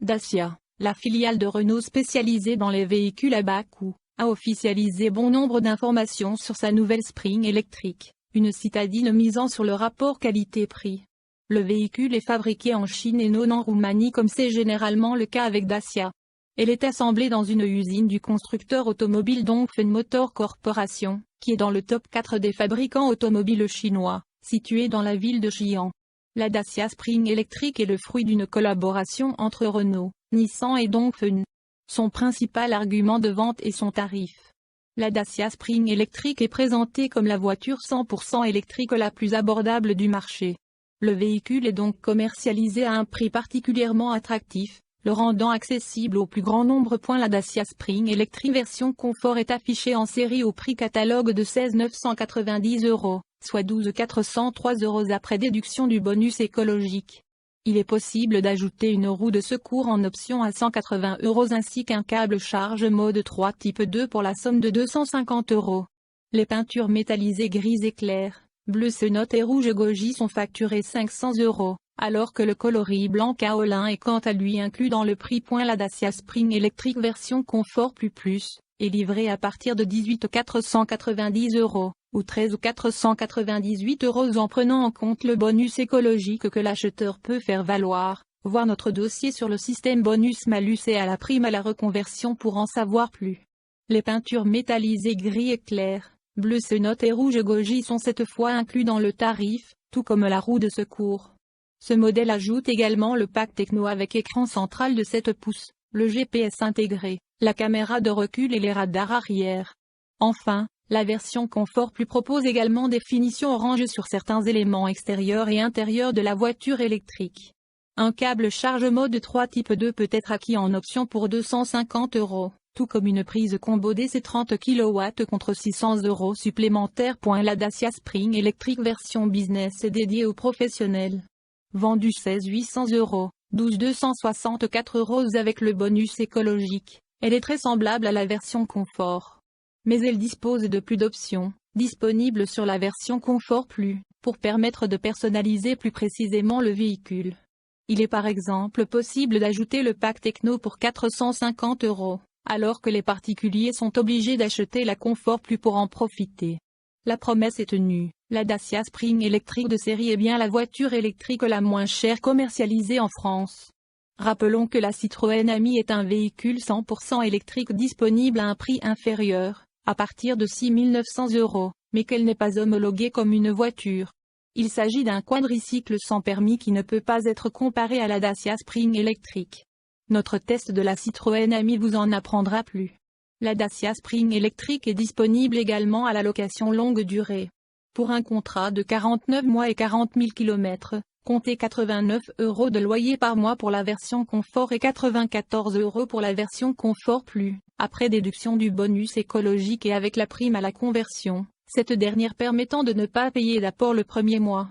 Dacia, la filiale de Renault spécialisée dans les véhicules à bas coût, a officialisé bon nombre d'informations sur sa nouvelle Spring électrique, une citadine misant sur le rapport qualité-prix. Le véhicule est fabriqué en Chine et non en Roumanie comme c'est généralement le cas avec Dacia. Elle est assemblée dans une usine du constructeur automobile Dongfeng Motor Corporation, qui est dans le top 4 des fabricants automobiles chinois, situé dans la ville de Xi'an. La Dacia Spring électrique est le fruit d'une collaboration entre Renault, Nissan et Dongfeng. Son principal argument de vente est son tarif. La Dacia Spring électrique est présentée comme la voiture 100% électrique la plus abordable du marché. Le véhicule est donc commercialisé à un prix particulièrement attractif, le rendant accessible au plus grand nombre. La Dacia Spring Electric version confort est affichée en série au prix catalogue de 16 990 €, soit 12 403 € après déduction du bonus écologique. Il est possible d'ajouter une roue de secours en option à 180 € ainsi qu'un câble charge mode 3 type 2 pour la somme de 250 €. Les peintures métallisées grises et claires, bleu cenote et rouge goji sont facturées 500 €, alors que le coloris blanc kaolin est quant à lui inclus dans le prix. La Dacia Spring Electric version confort plus est livrée à partir de 18 490 € ou 13 498 € en prenant en compte le bonus écologique que l'acheteur peut faire valoir. Voir notre dossier sur le système bonus-malus et à la prime à la reconversion pour en savoir plus. Les peintures métallisées gris et clair, bleu cenote et rouge goji sont cette fois inclus dans le tarif, tout comme la roue de secours. Ce modèle ajoute également le pack techno avec écran central de 7 pouces, le GPS intégré, la caméra de recul et les radars arrière. Enfin, la version confort plus propose également des finitions orange sur certains éléments extérieurs et intérieurs de la voiture électrique. Un câble charge mode 3 type 2 peut être acquis en option pour 250 €, tout comme une prise combo DC 30 kW contre 600 € supplémentaires. La Dacia Spring Electric version business est dédiée aux professionnels. Vendue 16 800 €, 12 264 € avec le bonus écologique, elle est très semblable à la version confort. Mais elle dispose de plus d'options, disponibles sur la version confort plus, pour permettre de personnaliser plus précisément le véhicule. Il est par exemple possible d'ajouter le pack techno pour 450 €, alors que les particuliers sont obligés d'acheter la confort plus pour en profiter. La promesse est tenue, la Dacia Spring électrique de série est bien la voiture électrique la moins chère commercialisée en France. Rappelons que la Citroën Ami est un véhicule 100% électrique disponible à un prix inférieur, à partir de 6 900 €, mais qu'elle n'est pas homologuée comme une voiture. Il s'agit d'un quadricycle sans permis qui ne peut pas être comparé à la Dacia Spring électrique. Notre test de la Citroën Ami vous en apprendra plus. La Dacia Spring électrique est disponible également à la location longue durée. Pour un contrat de 49 mois et 40 000 km, comptez 89 € de loyer par mois pour la version confort et 94 € pour la version confort plus, après déduction du bonus écologique et avec la prime à la conversion, cette dernière permettant de ne pas payer d'apport le premier mois.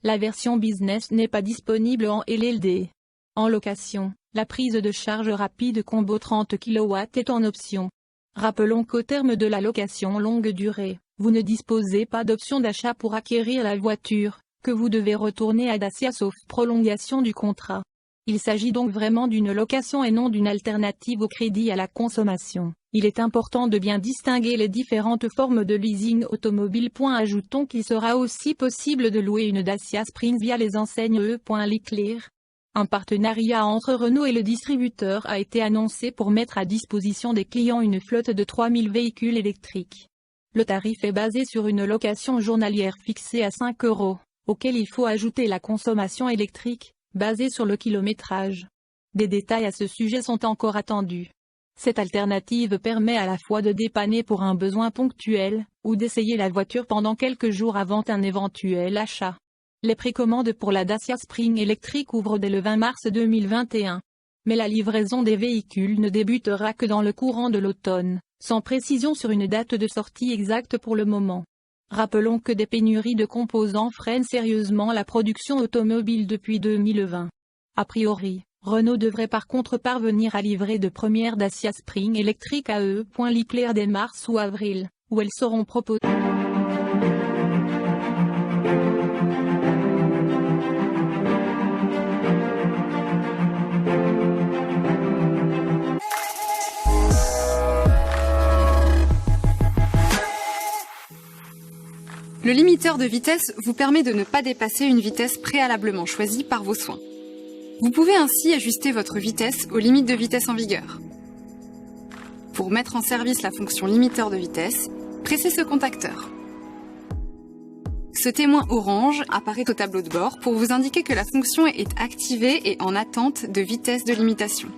La version business n'est pas disponible en LLD. En location, la prise de charge rapide combo 30 kW est en option. Rappelons qu'au terme de la location longue durée, vous ne disposez pas d'option d'achat pour acquérir la voiture, que vous devez retourner à Dacia sauf prolongation du contrat. Il s'agit donc vraiment d'une location et non d'une alternative au crédit à la consommation. Il est important de bien distinguer les différentes formes de leasing automobile. Ajoutons qu'il sera aussi possible de louer une Dacia Spring via les enseignes E.Leclerc. Un partenariat entre Renault et le distributeur a été annoncé pour mettre à disposition des clients une flotte de 3000 véhicules électriques. Le tarif est basé sur une location journalière fixée à 5 €, auquel il faut ajouter la consommation électrique, basée sur le kilométrage. Des détails à ce sujet sont encore attendus. Cette alternative permet à la fois de dépanner pour un besoin ponctuel, ou d'essayer la voiture pendant quelques jours avant un éventuel achat. Les précommandes pour la Dacia Spring électrique ouvrent dès le 20 mars 2021. Mais la livraison des véhicules ne débutera que dans le courant de l'automne, sans précision sur une date de sortie exacte pour le moment. Rappelons que des pénuries de composants freinent sérieusement la production automobile depuis 2020. A priori, Renault devrait par contre parvenir à livrer de premières Dacia Spring électriques à E.Leclerc dès mars ou avril, où elles seront proposées. Le limiteur de vitesse vous permet de ne pas dépasser une vitesse préalablement choisie par vos soins. Vous pouvez ainsi ajuster votre vitesse aux limites de vitesse en vigueur. Pour mettre en service la fonction limiteur de vitesse, pressez ce contacteur. Ce témoin orange apparaît au tableau de bord pour vous indiquer que la fonction est activée et en attente de vitesse de limitation.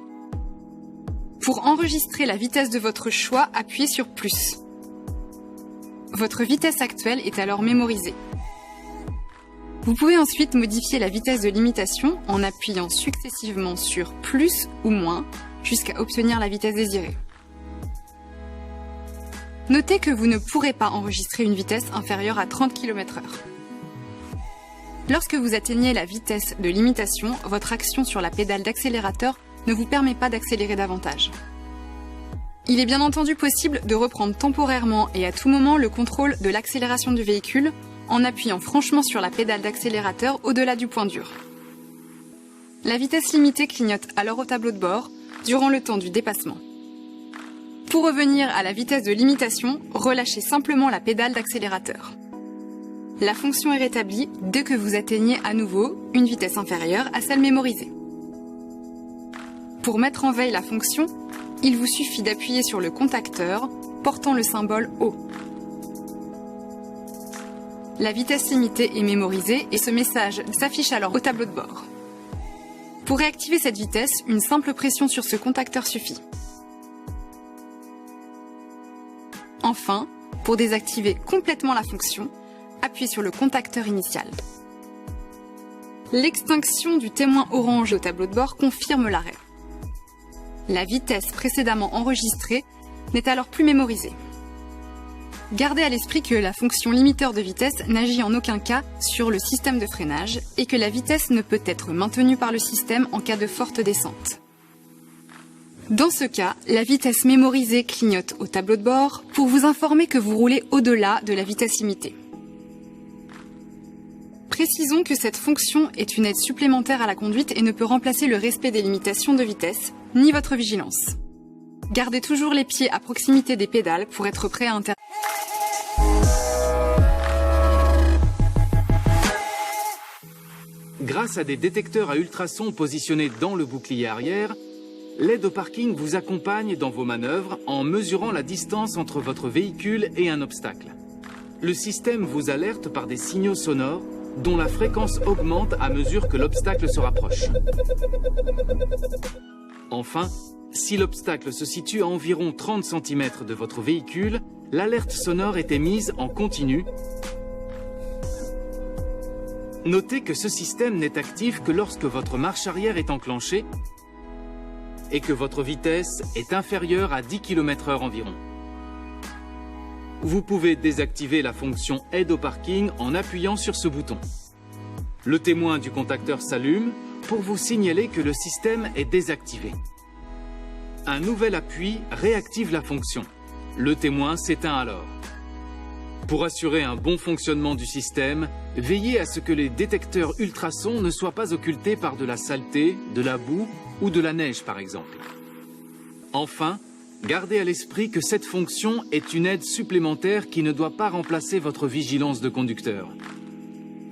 Pour enregistrer la vitesse de votre choix, appuyez sur plus. Votre vitesse actuelle est alors mémorisée. Vous pouvez ensuite modifier la vitesse de limitation en appuyant successivement sur plus ou moins jusqu'à obtenir la vitesse désirée. Notez que vous ne pourrez pas enregistrer une vitesse inférieure à 30 km/h. Lorsque vous atteignez la vitesse de limitation, votre action sur la pédale d'accélérateur ne vous permet pas d'accélérer davantage. Il est bien entendu possible de reprendre temporairement et à tout moment le contrôle de l'accélération du véhicule en appuyant franchement sur la pédale d'accélérateur au-delà du point dur. La vitesse limitée clignote alors au tableau de bord durant le temps du dépassement. Pour revenir à la vitesse de limitation, relâchez simplement la pédale d'accélérateur. La fonction est rétablie dès que vous atteignez à nouveau une vitesse inférieure à celle mémorisée. Pour mettre en veille la fonction, il vous suffit d'appuyer sur le contacteur portant le symbole O. La vitesse limitée est mémorisée et ce message s'affiche alors au tableau de bord. Pour réactiver cette vitesse, une simple pression sur ce contacteur suffit. Enfin, pour désactiver complètement la fonction, appuyez sur le contacteur initial. L'extinction du témoin orange au tableau de bord confirme l'arrêt. La vitesse précédemment enregistrée n'est alors plus mémorisée. Gardez à l'esprit que la fonction limiteur de vitesse n'agit en aucun cas sur le système de freinage et que la vitesse ne peut être maintenue par le système en cas de forte descente. Dans ce cas, la vitesse mémorisée clignote au tableau de bord pour vous informer que vous roulez au-delà de la vitesse limitée. Précisons que cette fonction est une aide supplémentaire à la conduite et ne peut remplacer le respect des limitations de vitesse, ni votre vigilance. Gardez toujours les pieds à proximité des pédales pour être prêt à intervenir. Grâce à des détecteurs à ultrasons positionnés dans le bouclier arrière, l'aide au parking vous accompagne dans vos manœuvres en mesurant la distance entre votre véhicule et un obstacle. Le système vous alerte par des signaux sonores dont la fréquence augmente à mesure que l'obstacle se rapproche. Enfin, si l'obstacle se situe à environ 30 cm de votre véhicule, l'alerte sonore est émise en continu. Notez que ce système n'est actif que lorsque votre marche arrière est enclenchée et que votre vitesse est inférieure à 10 km/h environ. Vous pouvez désactiver la fonction aide au parking en appuyant sur ce bouton. Le témoin du contacteur s'allume pour vous signaler que le système est désactivé. Un nouvel appui réactive la fonction. Le témoin s'éteint alors. Pour assurer un bon fonctionnement du système, veillez à ce que les détecteurs ultrasons ne soient pas occultés par de la saleté, de la boue ou de la neige par exemple. Enfin, gardez à l'esprit que cette fonction est une aide supplémentaire qui ne doit pas remplacer votre vigilance de conducteur.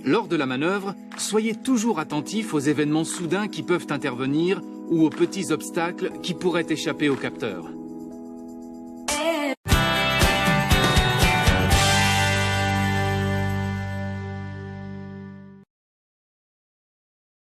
Lors de la manœuvre, soyez toujours attentif aux événements soudains qui peuvent intervenir ou aux petits obstacles qui pourraient échapper au capteur.